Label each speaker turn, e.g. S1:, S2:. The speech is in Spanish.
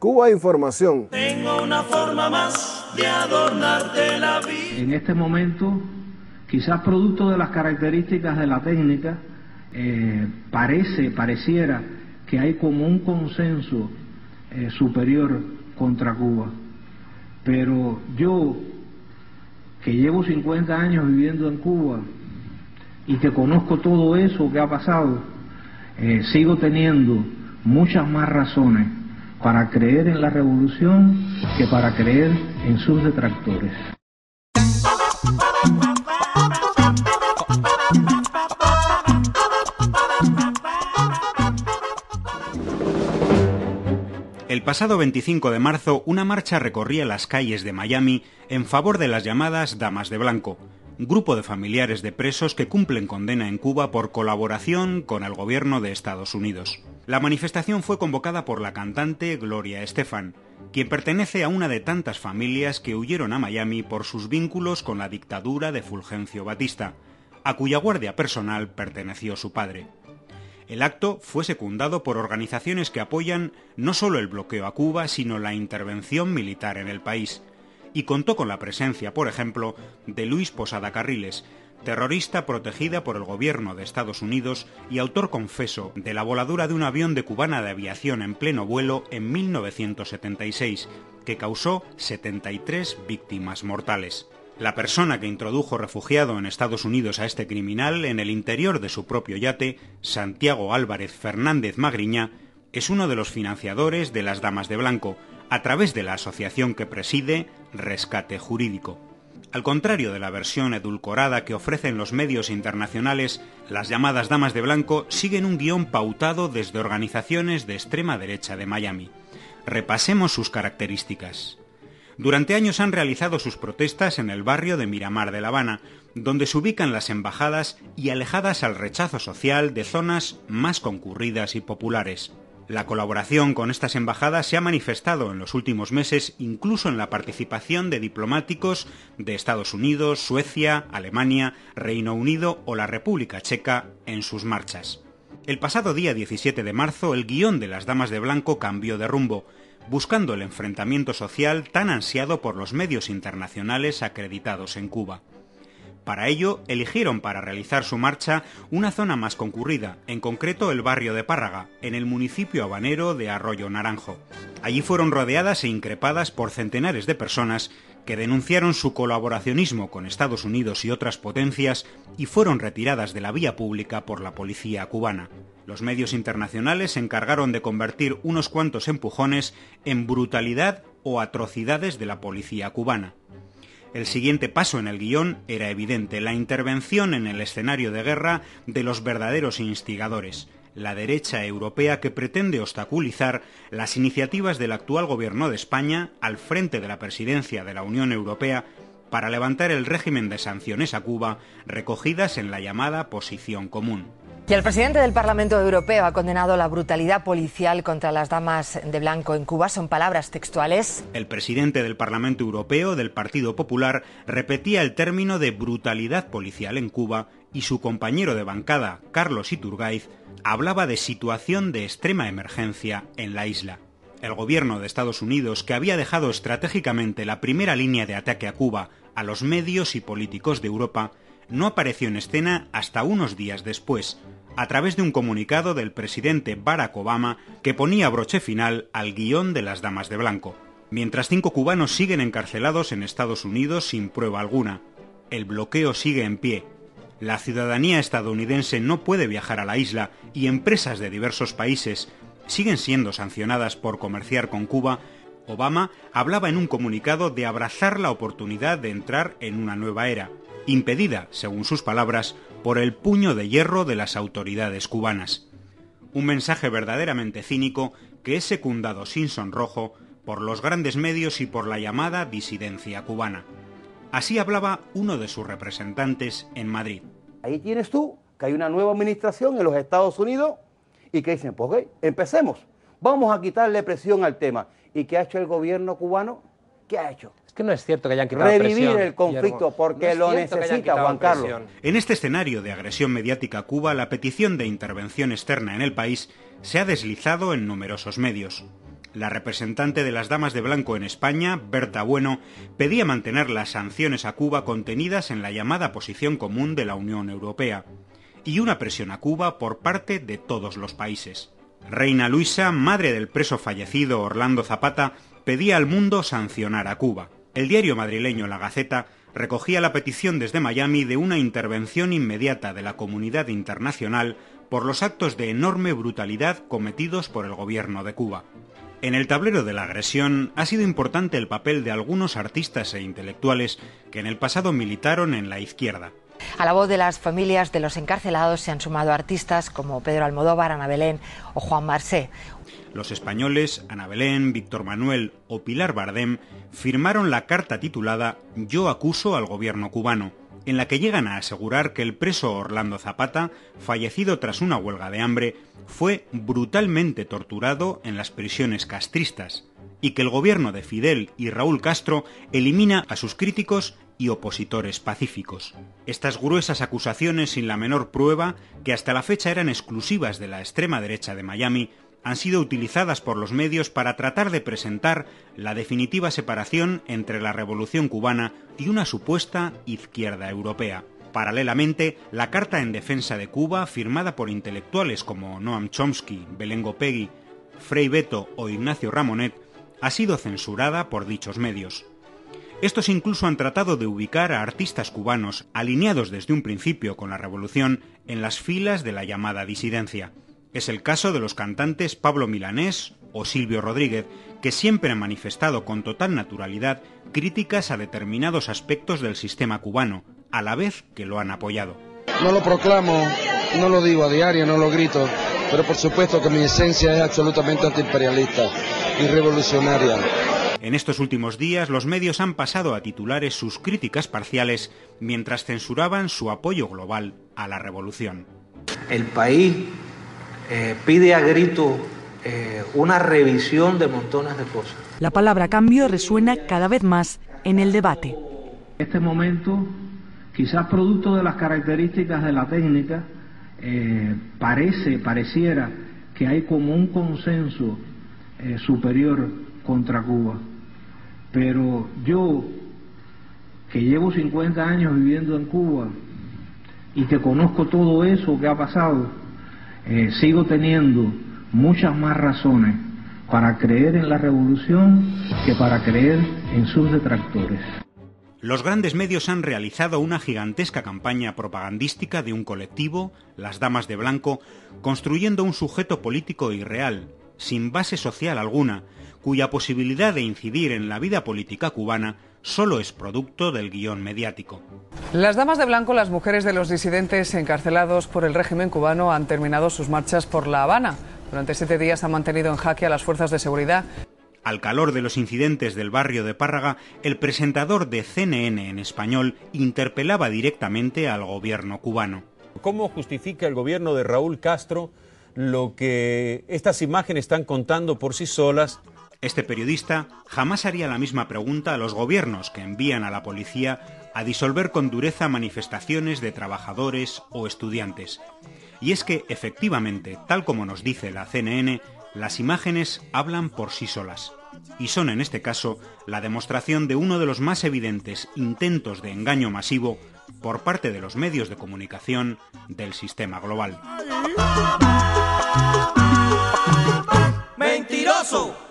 S1: Cuba Información.
S2: Tengo una forma más de adornarte la vida.
S3: En este momento, quizás producto de las características de la técnica, pareciera que hay como un consenso superior contra Cuba. Pero yo, que llevo 50 años viviendo en Cuba y que conozco todo eso que ha pasado, sigo teniendo muchas más razones para creer en la revolución que para creer en sus detractores.
S4: El pasado 25 de marzo, una marcha recorría las calles de Miami en favor de las llamadas Damas de Blanco, grupo de familiares de presos que cumplen condena en Cuba por colaboración con el gobierno de Estados Unidos. La manifestación fue convocada por la cantante Gloria Estefan, quien pertenece a una de tantas familias que huyeron a Miami por sus vínculos con la dictadura de Fulgencio Batista, a cuya guardia personal perteneció su padre. El acto fue secundado por organizaciones que apoyan no solo el bloqueo a Cuba, sino la intervención militar en el país, y contó con la presencia, por ejemplo, de Luis Posada Carriles, terrorista protegida por el gobierno de Estados Unidos y autor confeso de la voladura de un avión de Cubana de Aviación en pleno vuelo en 1976, que causó 73 víctimas mortales. La persona que introdujo refugiado en Estados Unidos a este criminal en el interior de su propio yate, Santiago Álvarez Fernández Magriñá, es uno de los financiadores de las Damas de Blanco, a través de la asociación que preside, Rescate Jurídico. Al contrario de la versión edulcorada que ofrecen los medios internacionales, las llamadas Damas de Blanco siguen un guión pautado desde organizaciones de extrema derecha de Miami. Repasemos sus características. Durante años han realizado sus protestas en el barrio de Miramar de La Habana, donde se ubican las embajadas y alejadas al rechazo social de zonas más concurridas y populares. La colaboración con estas embajadas se ha manifestado en los últimos meses incluso en la participación de diplomáticos de Estados Unidos, Suecia, Alemania, Reino Unido o la República Checa en sus marchas. El pasado día 17 de marzo, el guión de las Damas de Blanco cambió de rumbo, buscando el enfrentamiento social tan ansiado por los medios internacionales acreditados en Cuba. Para ello, eligieron para realizar su marcha una zona más concurrida, en concreto el barrio de Párraga, en el municipio habanero de Arroyo Naranjo. Allí fueron rodeadas e increpadas por centenares de personas que denunciaron su colaboracionismo con Estados Unidos y otras potencias y fueron retiradas de la vía pública por la policía cubana. Los medios internacionales se encargaron de convertir unos cuantos empujones en brutalidad o atrocidades de la policía cubana. El siguiente paso en el guión era evidente: la intervención en el escenario de guerra de los verdaderos instigadores, la derecha europea que pretende obstaculizar las iniciativas del actual gobierno de España al frente de la presidencia de la Unión Europea para levantar el régimen de sanciones a Cuba recogidas en la llamada Posición Común.
S5: Y el presidente del Parlamento Europeo ha condenado la brutalidad policial contra las Damas de Blanco en Cuba. Son palabras textuales.
S4: El presidente del Parlamento Europeo del Partido Popular repetía el término de brutalidad policial en Cuba y su compañero de bancada, Carlos Iturgaiz, hablaba de situación de extrema emergencia en la isla. El gobierno de Estados Unidos, que había dejado estratégicamente la primera línea de ataque a Cuba a los medios y políticos de Europa, no apareció en escena hasta unos días después, a través de un comunicado del presidente Barack Obama que ponía broche final al guión de las Damas de Blanco. Mientras 5 cubanos siguen encarcelados en Estados Unidos sin prueba alguna. El bloqueo sigue en pie. La ciudadanía estadounidense no puede viajar a la isla y empresas de diversos países siguen siendo sancionadas por comerciar con Cuba. Obama hablaba en un comunicado de abrazar la oportunidad de entrar en una nueva era, impedida, según sus palabras, por el puño de hierro de las autoridades cubanas. Un mensaje verdaderamente cínico que es secundado sin sonrojo por los grandes medios y por la llamada disidencia cubana. Así hablaba uno de sus representantes en Madrid.
S6: Ahí tienes tú que hay una nueva administración en los Estados Unidos y que dicen, pues empecemos, vamos a quitarle presión al tema. ¿Y qué ha hecho el gobierno cubano? ¿Qué ha hecho?
S7: Es que no es cierto que hayan quitado
S6: revivir
S7: presión,
S6: el conflicto, porque
S7: no
S6: lo necesita, Juan Carlos.
S4: En este escenario de agresión mediática a Cuba, la petición de intervención externa en el país se ha deslizado en numerosos medios. La representante de las Damas de Blanco en España, Berta Bueno, pedía mantener las sanciones a Cuba contenidas en la llamada Posición Común de la Unión Europea y una presión a Cuba por parte de todos los países. Reina Luisa, madre del preso fallecido Orlando Zapata, pedía al mundo sancionar a Cuba. El diario madrileño La Gaceta recogía la petición desde Miami de una intervención inmediata de la comunidad internacional por los actos de enorme brutalidad cometidos por el gobierno de Cuba. En el tablero de la agresión ha sido importante el papel de algunos artistas e intelectuales que en el pasado militaron en la izquierda.
S5: A la voz de las familias de los encarcelados se han sumado artistas como Pedro Almodóvar, Ana Belén o Juan Marsé.
S4: Los españoles Ana Belén, Víctor Manuel o Pilar Bardem firmaron la carta titulada Yo acuso al gobierno cubano, en la que llegan a asegurar que el preso Orlando Zapata, fallecido tras una huelga de hambre, fue brutalmente torturado en las prisiones castristas y que el gobierno de Fidel y Raúl Castro elimina a sus críticos y opositores pacíficos. Estas gruesas acusaciones sin la menor prueba, que hasta la fecha eran exclusivas de la extrema derecha de Miami, han sido utilizadas por los medios para tratar de presentar la definitiva separación entre la Revolución cubana y una supuesta izquierda europea. Paralelamente, la Carta en Defensa de Cuba, firmada por intelectuales como Noam Chomsky, Belén Gopegui, Frei Beto o Ignacio Ramonet, ha sido censurada por dichos medios. Estos incluso han tratado de ubicar a artistas cubanos alineados desde un principio con la revolución en las filas de la llamada disidencia. Es el caso de los cantantes Pablo Milanés o Silvio Rodríguez, que siempre han manifestado con total naturalidad críticas a determinados aspectos del sistema cubano, a la vez que lo han apoyado.
S1: No lo proclamo, no lo digo a diario, no lo grito, pero por supuesto que mi esencia es absolutamente antiimperialista y revolucionaria.
S4: En estos últimos días, los medios han pasado a titulares sus críticas parciales mientras censuraban su apoyo global a la revolución.
S7: El país pide a grito una revisión de montones de cosas.
S8: La palabra cambio resuena cada vez más en el debate.
S3: En este momento, quizás producto de las características de la técnica, pareciera que hay como un consenso superior contra Cuba. Pero yo, que llevo 50 años viviendo en Cuba y que conozco todo eso que ha pasado, sigo teniendo muchas más razones para creer en la revolución que para creer en sus detractores.
S4: Los grandes medios han realizado una gigantesca campaña propagandística de un colectivo, las Damas de Blanco, construyendo un sujeto político irreal, sin base social alguna, cuya posibilidad de incidir en la vida política cubana solo es producto del guión mediático.
S9: Las Damas de Blanco, las mujeres de los disidentes encarcelados por el régimen cubano, han terminado sus marchas por La Habana. Durante 7 días han mantenido en jaque a las fuerzas de seguridad.
S4: Al calor de los incidentes del barrio de Párraga, el presentador de CNN en español interpelaba directamente al gobierno cubano.
S10: ¿Cómo justifica el gobierno de Raúl Castro lo que estas imágenes están contando por sí solas?
S4: Este periodista jamás haría la misma pregunta a los gobiernos que envían a la policía a disolver con dureza manifestaciones de trabajadores o estudiantes. Y es que, efectivamente, tal como nos dice la CNN, las imágenes hablan por sí solas. Y son, en este caso, la demostración de uno de los más evidentes intentos de engaño masivo por parte de los medios de comunicación del sistema global.
S2: ¡Mentiroso!